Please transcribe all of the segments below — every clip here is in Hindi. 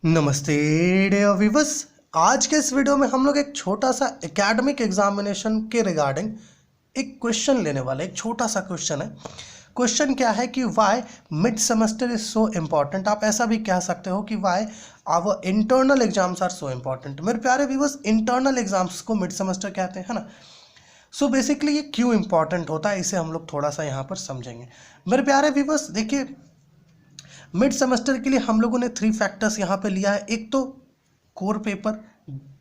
नमस्ते डियर व्यूअर्स। आज के इस वीडियो में हम लोग एक छोटा सा एकेडमिक एग्जामिनेशन के रिगार्डिंग एक क्वेश्चन लेने वाले। एक छोटा सा क्वेश्चन है। क्वेश्चन क्या है कि why mid semester is so important. आप ऐसा भी कह सकते हो कि why our internal exams are so important. मेरे प्यारे व्यूअर्स, इंटरनल एग्जाम्स को मिड सेमेस्टर कहते हैं, है ना। सो बेसिकली ये क्यों इंपॉर्टेंट होता है, इसे हम लोग थोड़ा सा यहाँ पर समझेंगे। मेरे प्यारे व्यूअर्स, देखिए, मिड सेमेस्टर के लिए हम लोगों ने 3 फैक्टर्स यहाँ पे लिया है। एक तो कोर पेपर,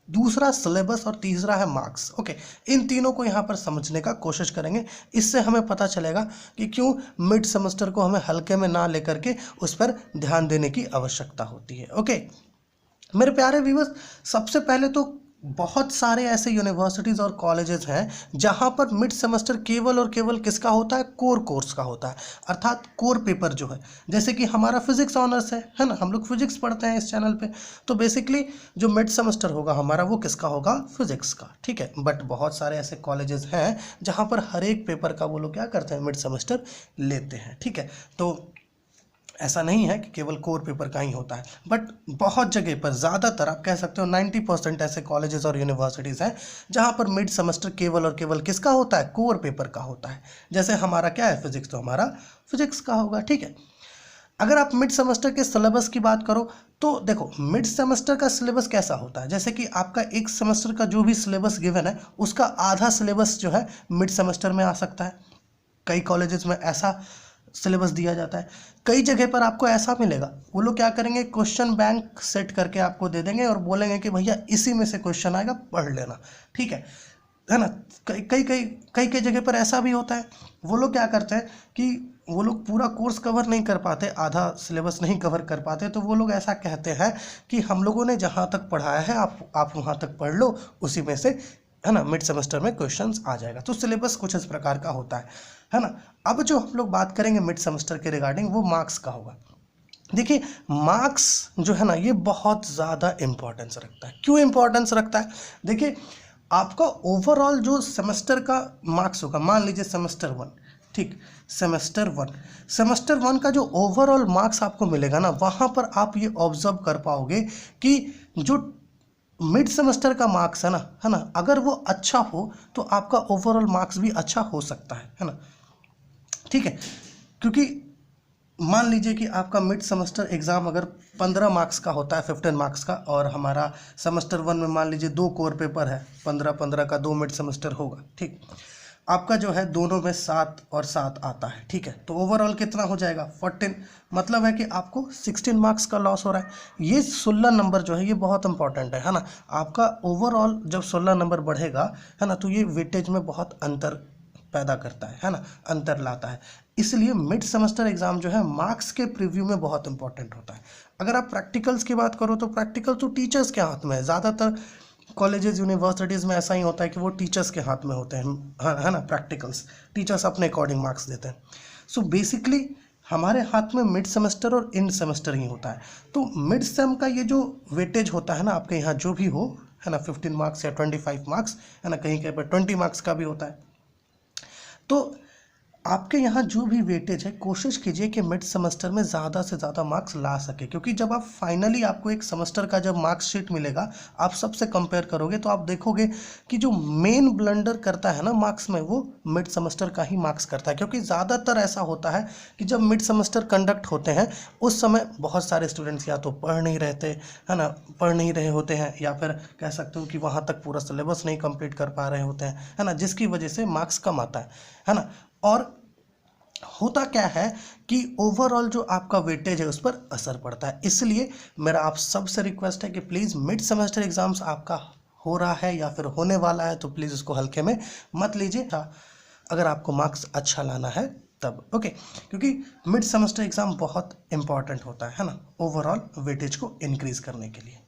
दूसरा सिलेबस और तीसरा है मार्क्स। ओके, इन तीनों को यहाँ पर समझने का कोशिश करेंगे। इससे हमें पता चलेगा कि क्यों मिड सेमेस्टर को हमें हल्के में ना लेकर के उस पर ध्यान देने की आवश्यकता होती है। ओके मेरे प्यारे व्यूअर्स, सबसे पहले तो बहुत सारे ऐसे यूनिवर्सिटीज़ और कॉलेजेस हैं जहां पर मिड सेमेस्टर केवल और केवल किसका होता है, कोर कोर्स का होता है, अर्थात कोर पेपर जो है। जैसे कि हमारा फिजिक्स ऑनर्स है ना, हम लोग फिजिक्स पढ़ते हैं इस चैनल पे। तो बेसिकली जो मिड सेमेस्टर होगा हमारा वो किसका होगा, फिजिक्स का। ठीक है, बट बहुत सारे ऐसे कॉलेजेस हैं जहाँ पर हर एक पेपर का वो लोग क्या करते हैं, मिड सेमेस्टर लेते हैं। ठीक है, तो ऐसा नहीं है कि केवल कोर पेपर का ही होता है, बट बहुत जगह पर, ज़्यादातर आप कह सकते हो 90% ऐसे कॉलेजेस और यूनिवर्सिटीज़ हैं जहां पर मिड सेमेस्टर केवल और केवल किसका होता है, कोर पेपर का होता है। जैसे हमारा क्या है, फिजिक्स, तो हमारा फिजिक्स का होगा। ठीक है, अगर आप मिड सेमेस्टर के सिलेबस की बात करो तो देखो, मिड सेमेस्टर का सिलेबस कैसा होता है, जैसे कि आपका एक सेमेस्टर का जो भी सिलेबस गिवन है उसका आधा सिलेबस जो है मिड सेमेस्टर में आ सकता है। कई कॉलेजेस में ऐसा सिलेबस दिया जाता है। कई जगह पर आपको ऐसा मिलेगा, वो लोग क्या करेंगे, क्वेश्चन बैंक सेट करके आपको दे देंगे और बोलेंगे कि भैया इसी में से क्वेश्चन आएगा, पढ़ लेना। ठीक है ना। कई कई कई कई कई जगह पर ऐसा भी होता है, वो लोग क्या करते हैं कि वो लोग पूरा कोर्स कवर नहीं कर पाते, आधा सिलेबस नहीं कवर कर पाते, तो वो लोग ऐसा कहते हैं कि हम लोगों ने जहाँ तक पढ़ाया है आप वहाँ तक पढ़ लो, उसी में से, है ना, मिड सेमेस्टर में क्वेश्चंस आ जाएगा। तो सिलेबस कुछ इस प्रकार का होता है ना। अब जो हम लोग बात करेंगे मिड सेमेस्टर के रिगार्डिंग, वो मार्क्स का होगा। देखिए, मार्क्स जो है ना, ये बहुत ज़्यादा इंपॉर्टेंस रखता है। क्यों इंपॉर्टेंस रखता है, देखिए, आपका ओवरऑल जो सेमेस्टर का मार्क्स होगा, मान लीजिए सेमेस्टर 1, ठीक, सेमेस्टर वन का जो ओवरऑल मार्क्स आपको मिलेगा ना, वहाँ पर आप ये ऑब्जर्व कर पाओगे कि जो मिड सेमेस्टर का मार्क्स है ना, अगर वो अच्छा हो तो आपका ओवरऑल मार्क्स भी अच्छा हो सकता है ना। ठीक है, क्योंकि मान लीजिए कि आपका मिड सेमेस्टर एग्ज़ाम अगर 15 मार्क्स का होता है, 15 मार्क्स का, और हमारा सेमेस्टर 1 में मान लीजिए 2 कोर पेपर है, 15-15 का 2 मिड सेमेस्टर होगा। ठीक, आपका जो है दोनों में 7 और 7 आता है। ठीक है, तो ओवरऑल कितना हो जाएगा, 14। मतलब है कि आपको 16 मार्क्स का लॉस हो रहा है। ये 16 नंबर जो है ये बहुत इंपॉर्टेंट है ना। आपका ओवरऑल जब 16 नंबर बढ़ेगा, है ना, तो ये वेटेज में बहुत अंतर पैदा करता है ना, अंतर लाता है। इसलिए मिड सेमेस्टर एग्जाम जो है मार्क्स के प्रीव्यू में बहुत इंपॉर्टेंट होता है। अगर आप प्रैक्टिकल्स की बात करो तो प्रैक्टिकल तो टीचर्स के हाथ में है। ज़्यादातर कॉलेजेस यूनिवर्सिटीज़ में ऐसा ही होता है कि वो टीचर्स के हाथ में होते हैं, है ना, प्रैक्टिकल्स टीचर्स अपने अकॉर्डिंग मार्क्स देते हैं। सो बेसिकली हमारे हाथ में मिड सेमेस्टर और एंड सेमेस्टर ही होता है। तो मिड सेम का ये जो वेटेज होता है ना, आपके यहाँ जो भी हो, है ना, 15 मार्क्स या 25 मार्क्स, है ना, कहीं कहीं पर 20 मार्क्स का भी होता है। तो आपके यहाँ जो भी वेटेज है, कोशिश कीजिए कि मिड सेमेस्टर में ज़्यादा से ज़्यादा मार्क्स ला सके, क्योंकि जब आप फाइनली आपको एक सेमेस्टर का जब मार्क्स शीट मिलेगा, आप सबसे कंपेयर करोगे तो आप देखोगे कि जो मेन ब्लंडर करता है ना मार्क्स में, वो मिड सेमेस्टर का ही मार्क्स करता है। क्योंकि ज़्यादातर ऐसा होता है कि जब मिड सेमेस्टर कंडक्ट होते हैं उस समय बहुत सारे स्टूडेंट्स या तो पढ़ नहीं रहते, है ना, पढ़ नहीं रहे होते हैं, या फिर कह सकते हो कि वहाँ तक पूरा सिलेबस नहीं कंप्लीट कर पा रहे होते हैं, है ना, जिसकी वजह से मार्क्स कम आता है ना। और होता क्या है कि ओवरऑल जो आपका वेटेज है उस पर असर पड़ता है। इसलिए मेरा आप सबसे रिक्वेस्ट है कि प्लीज़ मिड सेमेस्टर एग्जाम्स आपका हो रहा है या फिर होने वाला है तो प्लीज़ उसको हल्के में मत लीजिए, अगर आपको मार्क्स अच्छा लाना है तब। ओके, क्योंकि मिड सेमेस्टर एग्ज़ाम बहुत इंपॉर्टेंट होता है ना, ओवरऑल वेटेज को इंक्रीज़ करने के लिए।